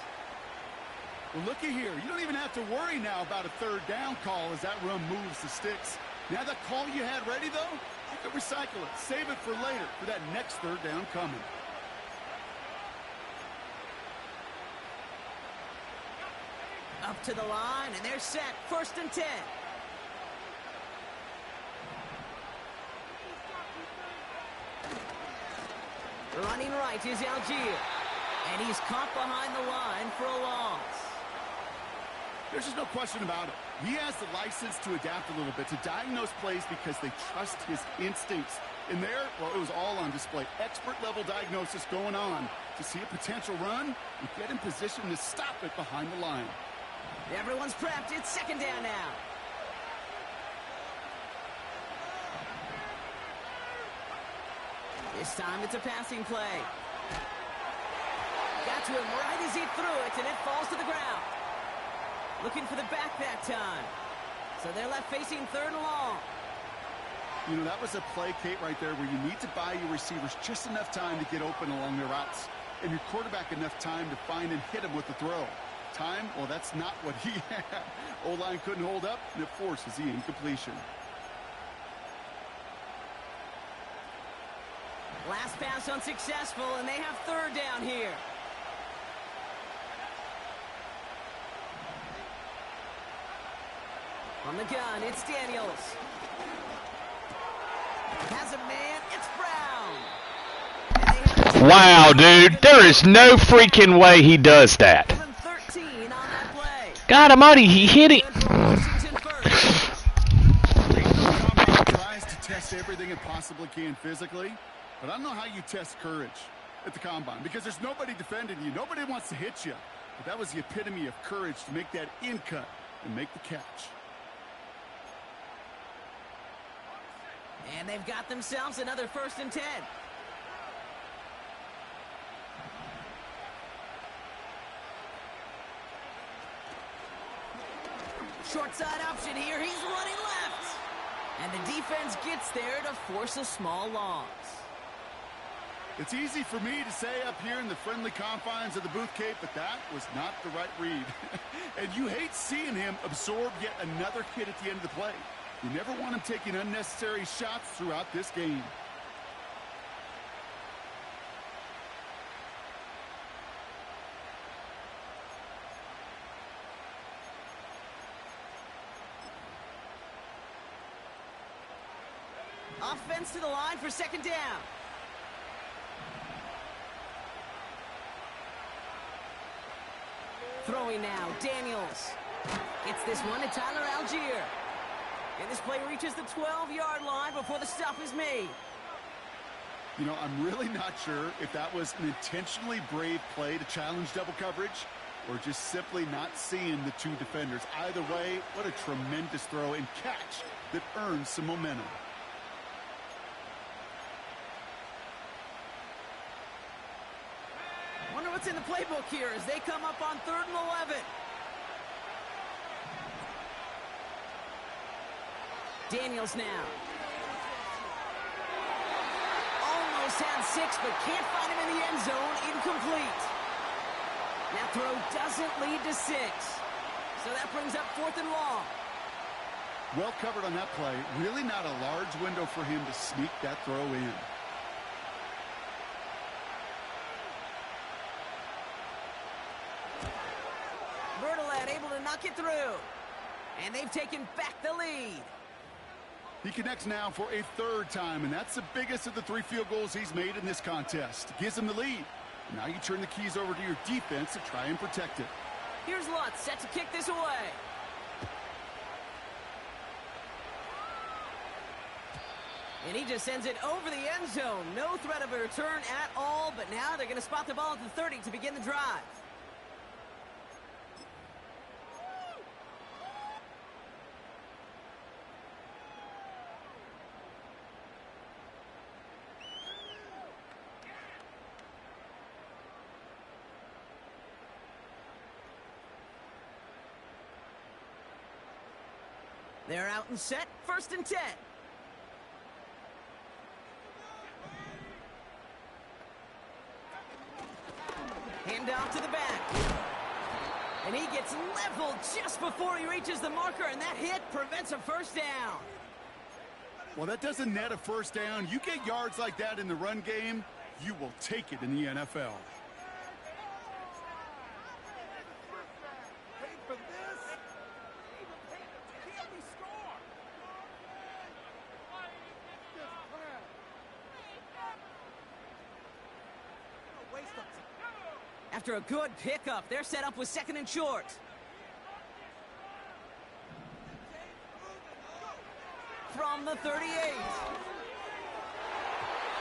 Well, looky here. You don't even have to worry now about a 3rd down call as that run moves the sticks. Now that call you had ready, though, you can recycle it. Save it for later for that next 3rd down coming. Up to the line, and they're set. 1st and 10. Running right is Algier. And he's caught behind the line for a loss. There's just no question about it. He has the license to adapt a little bit, to diagnose plays because they trust his instincts. And there, well, it was all on display. Expert-level diagnosis going on to see a potential run and get in position to stop it behind the line. Everyone's prepped. It's 2nd down now. This time it's a passing play. Got to him right as he threw it, and it falls to the ground. Looking for the back that time. So they're left facing 3rd and long. You know, that was a play, Kate, right there where you need to buy your receivers just enough time to get open along their routes. And your quarterback enough time to find and hit him with the throw. Time? Well, that's not what he had. O-line couldn't hold up, and it forces the incompletion. Last pass unsuccessful, and they have 3rd down here. On the gun, it's Daniels. Has a man, it's Brown. Wow, dude. There is no freaking way he does that. Give him 13 on that play. God almighty, he hit it. Good for Washington first. Combine tries to test everything it possibly can physically, but I don't know how you test courage at the Combine because there's nobody defending you. Nobody wants to hit you. But that was the epitome of courage to make that in cut and make the catch. And they've got themselves another 1st and 10. Short side option here. He's running left. And the defense gets there to force a small loss. It's easy for me to say up here in the friendly confines of the Booth Cape, but that was not the right read. And you hate seeing him absorb yet another hit at the end of the play. You never want him taking unnecessary shots throughout this game. Offense to the line for 2nd down. Throwing now, Daniels. It's this one to Tyler Algier. And this play reaches the 12-yard line before the stop is made. You know, I'm really not sure if that was an intentionally brave play to challenge double coverage or just simply not seeing the two defenders. Either way, what a tremendous throw and catch that earns some momentum. Wonder what's in the playbook here as they come up on 3rd and 11. Daniels now. Almost had 6, but can't find him in the end zone. Incomplete. That throw doesn't lead to 6. So that brings up 4th and long. Well covered on that play. Really not a large window for him to sneak that throw in. Bertolet able to knock it through. And they've taken back the lead. He connects now for a 3rd time, and that's the biggest of the 3 field goals he's made in this contest. Gives him the lead. Now you turn the keys over to your defense to try and protect it. Here's Lutz set to kick this away. And he just sends it over the end zone. No threat of a return at all, but now they're going to spot the ball at the 30 to begin the drive. They're out and set, 1st and 10. Hand off to the back. And he gets leveled just before he reaches the marker, and that hit prevents a 1st down. Well, that doesn't net a 1st down. You get yards like that in the run game, you will take it in the NFL. After a good pickup, they're set up with 2nd and short. From the 38.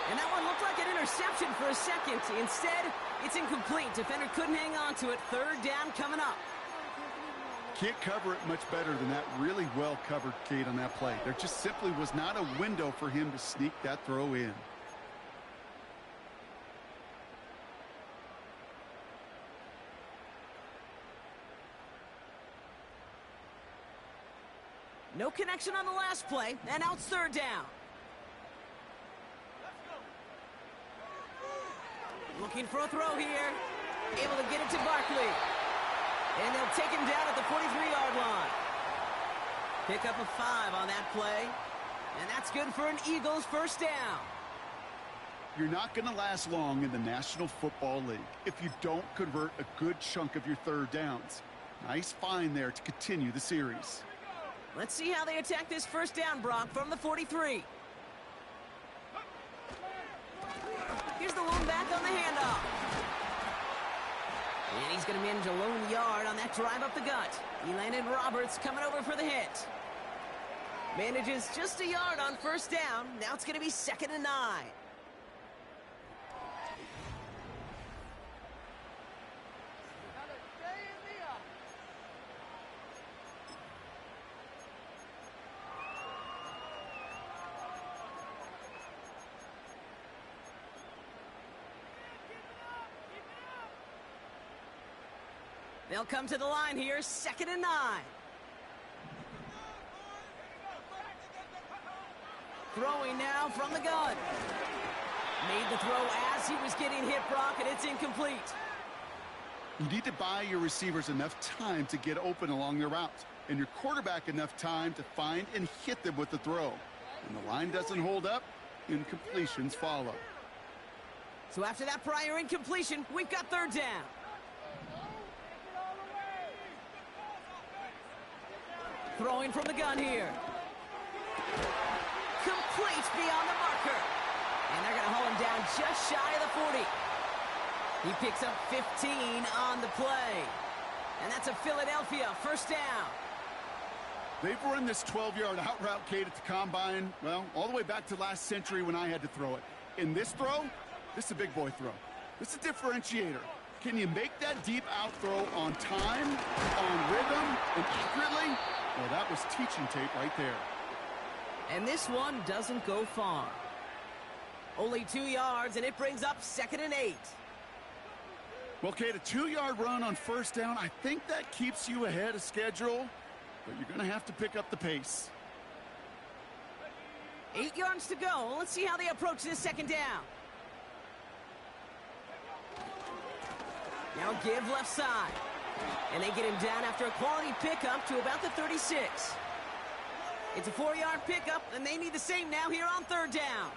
And that one looked like an interception for a second. Instead, it's incomplete. Defender couldn't hang on to it. 3rd down coming up. Can't cover it much better than that. Really well covered, Kate, on that play. There just simply was not a window for him to sneak that throw in. No connection on the last play, and now it's 3rd down. Looking for a throw here. Able to get it to Barkley. And they'll take him down at the 43-yard line. Pick up a 5 on that play. And that's good for an Eagles 1st down. You're not going to last long in the National Football League if you don't convert a good chunk of your 3rd downs. Nice find there to continue the series. Let's see how they attack this first down, Brock, from the 43. Here's the one back on the handoff. And he's going to manage a lone yard on that drive up the gut. Elandon Roberts coming over for the hit. Manages just a yard on first down. Now it's going to be 2nd and 9. They'll come to the line here, 2nd and 9. Throwing now from the gun. Made the throw as he was getting hit, Brock, and it's incomplete. You need to buy your receivers enough time to get open along their route, and your quarterback enough time to find and hit them with the throw. When the line doesn't hold up, incompletions follow. So after that prior incompletion, we've got 3rd down. Throwing from the gun here. Complete beyond the marker. And they're going to haul him down just shy of the 40. He picks up 15 on the play. And that's a Philadelphia 1st down. They've run this 12-yard out route, Kate, at the combine, well, all the way back to last century when I had to throw it. In this throw, this is a big boy throw. This is a differentiator. Can you make that deep out throw on time, on rhythm, and accurately? Well, that was teaching tape right there. And this one doesn't go far. Only 2 yards, and it brings up 2nd and 8. Well, Kate, a 2-yard run on first down, I think that keeps you ahead of schedule, but you're going to have to pick up the pace. 8 yards to go. Let's see how they approach this 2nd down. Now give left side. And they get him down after a quality pickup to about the 36. It's a 4-yard pickup, and they need the same now here on 3rd down.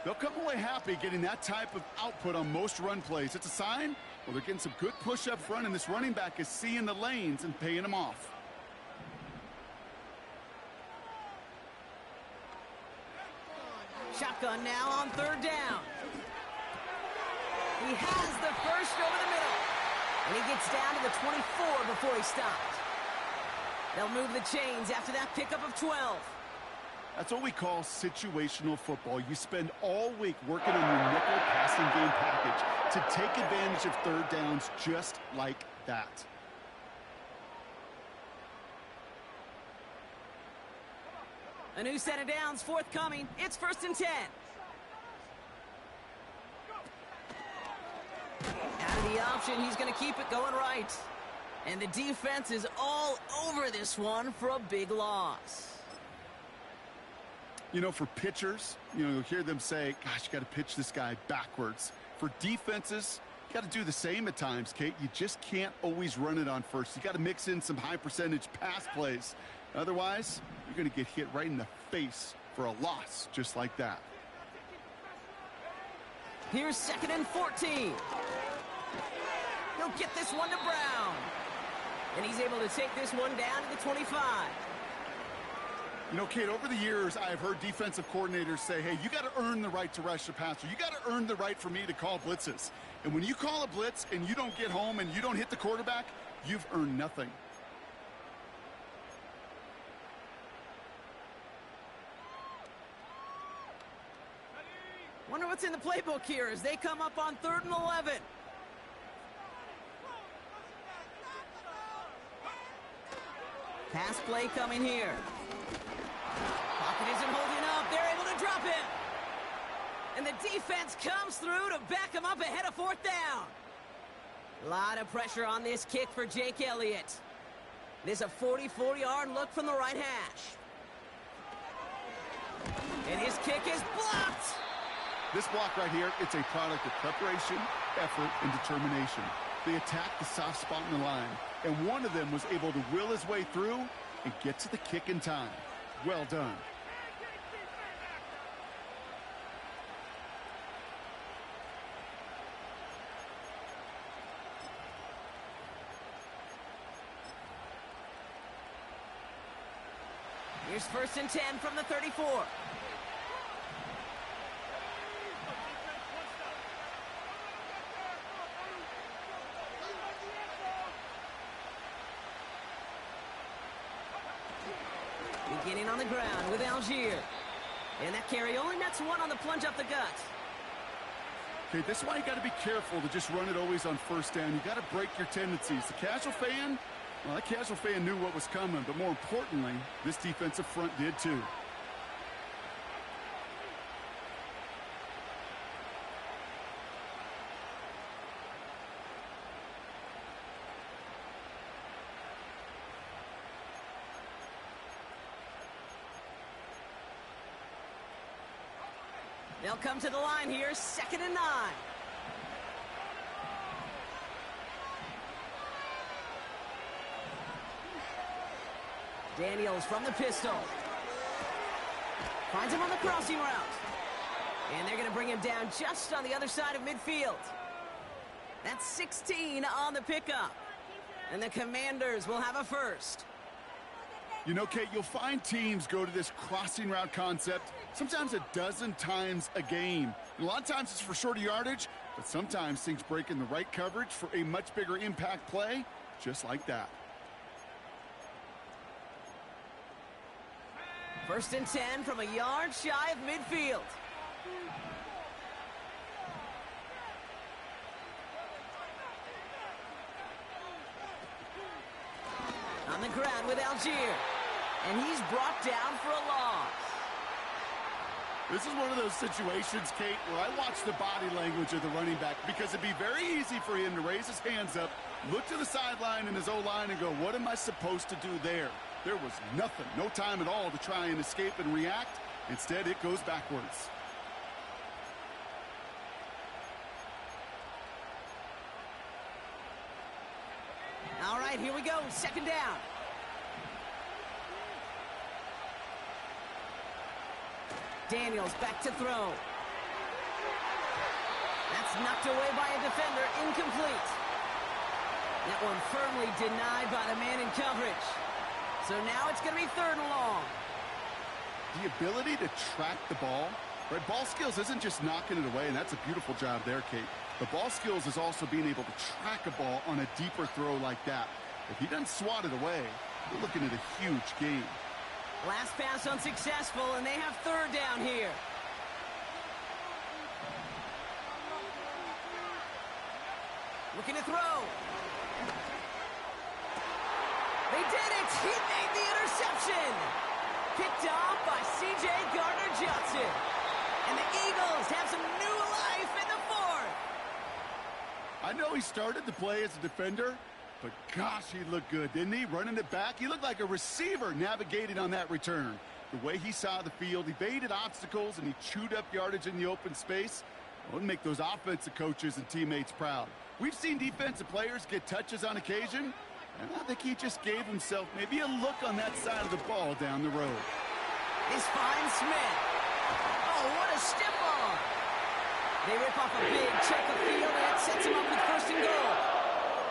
They'll come away happy getting that type of output on most run plays. It's a sign, well, they're getting some good push up front, and this running back is seeing the lanes and paying them off. Shotgun now on 3rd down. He has the first over the middle. And he gets down to the 24 before he stops. They'll move the chains after that pickup of 12. That's what we call situational football. You spend all week working on your nickel passing game package to take advantage of 3rd downs just like that. A new set of downs forthcoming. It's 1st and 10. Out of the option, he's going to keep it going right. And the defense is all over this one for a big loss. You know, for pitchers, you'll hear them say, gosh, you got to pitch this guy backwards. For defenses, you got to do the same at times, Kate. You just can't always run it on first. You got to mix in some high percentage pass plays. Otherwise, you're going to get hit right in the face for a loss just like that. Here's 2nd and 14. He'll get this one to Brown. And he's able to take this one down to the 25. You know, Kate, over the years, I've heard defensive coordinators say, hey, you got to earn the right to rush the passer. You got to earn the right for me to call blitzes. And when you call a blitz and you don't get home and you don't hit the quarterback, you've earned nothing. Wonder what's in the playbook here as they come up on 3rd and 11. Pass play coming here. Pocket isn't holding up. They're able to drop him. And the defense comes through to back him up ahead of 4th down. A lot of pressure on this kick for Jake Elliott. This is a 44-yard look from the right hash. And his kick is blocked. This block right here, it's a product of preparation, effort, and determination. They attacked the soft spot in the line, and one of them was able to will his way through and get to the kick in time. Well done. Here's 1st and 10 from the 34. Beginning on the ground with Algier. And that carry only nets one on the plunge up the gut. Okay, this is why you got to be careful to just run it always on 1st down. You got to break your tendencies. The casual fan, well, that casual fan knew what was coming, but more importantly, this defensive front did too. They'll come to the line here, 2nd and 9. Daniels from the pistol. Finds him on the crossing route. And they're going to bring him down just on the other side of midfield. That's 16 on the pickup. And the Commanders will have a first. You know, Kate, you'll find teams go to this crossing route concept sometimes a dozen times a game. And a lot of times it's for shorter yardage, but sometimes things break in the right coverage for a much bigger impact play, just like that. 1st and 10 from a yard shy of midfield. On the ground with Algier. And he's brought down for a loss. This is one of those situations, Kate, where I watch the body language of the running back because it'd be very easy for him to raise his hands up, look to the sideline in his O-line and go, what am I supposed to do there? There was nothing, no time at all to try and escape and react. Instead, it goes backwards. All right, here we go, 2nd down. Daniels back to throw. That's knocked away by a defender, incomplete. That one firmly denied by the man in coverage. So now it's going to be 3rd and long. The ability to track the ball, right? Ball skills isn't just knocking it away, and that's a beautiful job there, Kate. The ball skills is also being able to track a ball on a deeper throw like that. If he doesn't swat it away, we're looking at a huge game. Last pass unsuccessful, and they have 3rd down here. Looking to throw. They did it! He made the interception! Picked off by C.J. Gardner-Johnson. And the Eagles have some new life in the 4th. I know he started the play as a defender, but gosh, he looked good, didn't he? Running it back, he looked like a receiver navigating on that return. The way he saw the field, he baited obstacles, and he chewed up yardage in the open space. It would make those offensive coaches and teammates proud. We've seen defensive players get touches on occasion, and I think he just gave himself maybe a look on that side of the ball down the road. He's fine, Smith. Oh, what a step on. They rip off a big chunk of field, and it sets him up with 1st and goal.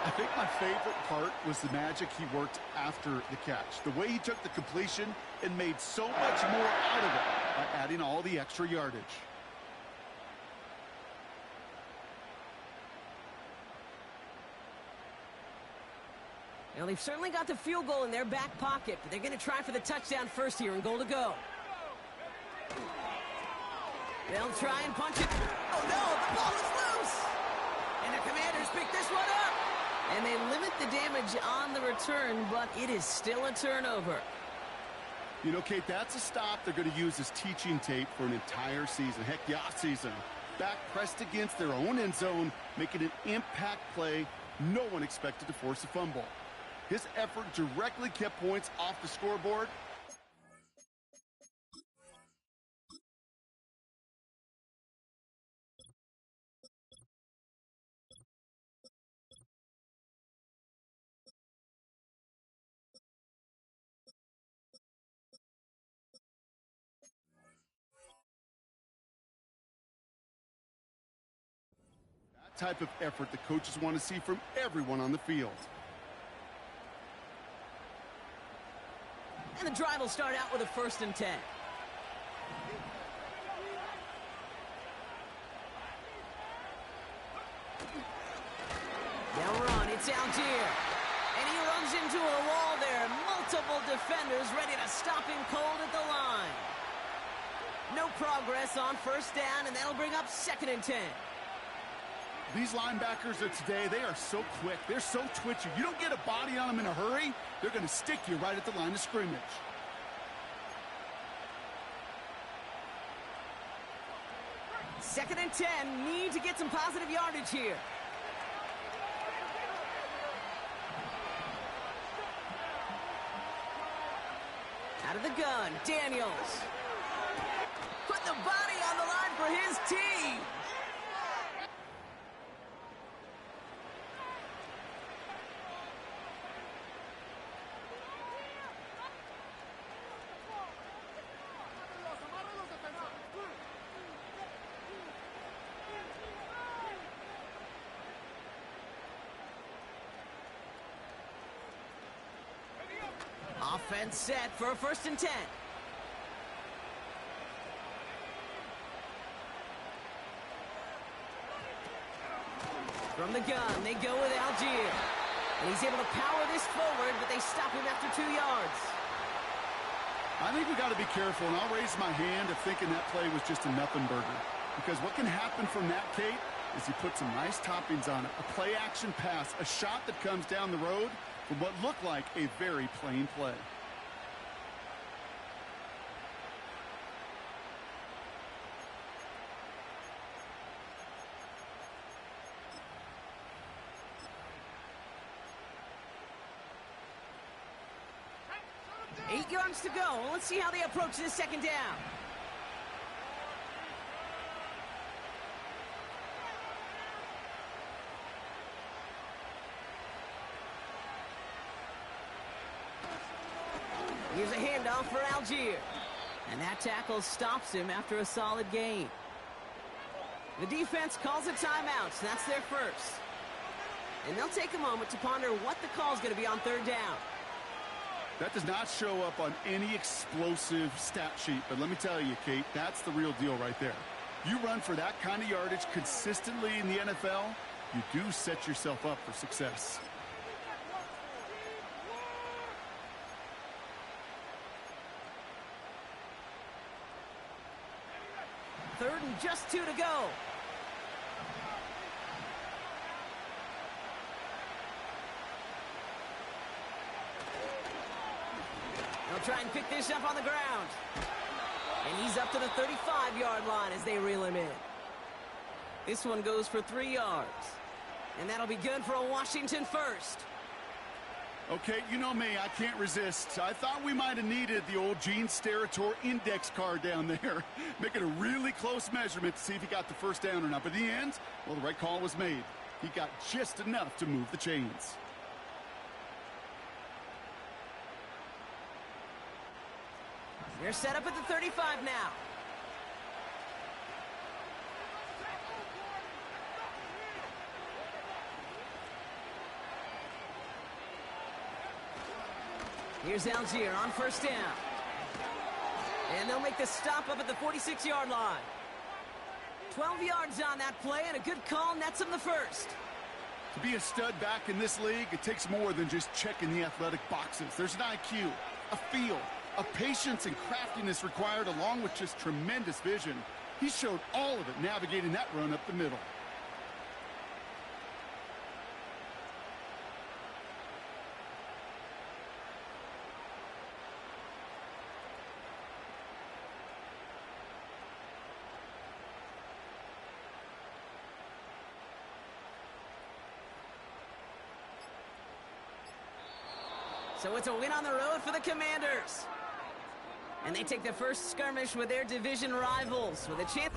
I think my favorite part was the magic he worked after the catch. The way he took the completion and made so much more out of it by adding all the extra yardage. Now, they've certainly got the field goal in their back pocket, but they're going to try for the touchdown first here and goal to go. They'll try and punch it. Oh, no, the ball is loose. And the Commanders pick this one up. And they limit the damage on the return, but it is still a turnover. You know, Kate, that's a stop they're going to use as teaching tape for an entire season. Heck, the offseason. Back pressed against their own end zone, making an impact play no one expected to force a fumble. His effort directly kept points off the scoreboard. That type of effort the coaches want to see from everyone on the field. And the drive will start out with a 1st and 10. Now run, it's Algier. And he runs into a wall there. Multiple defenders ready to stop him cold at the line. No progress on 1st down, and that'll bring up 2nd and 10. These linebackers of today, they are so quick. They're so twitchy. You don't get a body on them in a hurry, they're going to stick you right at the line of scrimmage. Second and 10, need to get some positive yardage here. Out of the gun, Daniels. Put the body on the line for his team. Offense set for a 1st and 10. From the gun, they go with Algier. And he's able to power this forward, but they stop him after 2 yards. I think we got to be careful, and I'll raise my hand of thinking that play was just a nothing burger. Because what can happen from that, Kate, is he put some nice toppings on it. A play-action pass, a shot that comes down the road from what looked like a very plain play. Eight yards to go. Let's see how they approach this 2nd down. Here's a handoff for Algier. And that tackle stops him after a solid gain. The defense calls a timeout, so that's their first. And they'll take a moment to ponder what the call is going to be on 3rd down. That does not show up on any explosive stat sheet, but let me tell you, Kate, that's the real deal right there. You run for that kind of yardage consistently in the NFL, you do set yourself up for success. Third and just 2 to go. They'll try and pick this up on the ground. And he's up to the 35-yard line as they reel him in. This one goes for 3 yards. And that'll be good for a Washington 1st. Okay, you know me, I can't resist. I thought we might have needed the old Gene Steratore index card down there. Making a really close measurement to see if he got the 1st down or not. But in the end, well, the right call was made. He got just enough to move the chains. They're set up at the 35 now. Here's Algier on 1st down. And they'll make the stop up at the 46-yard line. 12 yards on that play, and a good call nets him the 1st. To be a stud back in this league, it takes more than just checking the athletic boxes. There's an IQ, a feel, a patience and craftiness required, along with just tremendous vision. He showed all of it navigating that run up the middle. So it's a win on the road for the Commanders. And they take the first skirmish with their division rivals with a chance.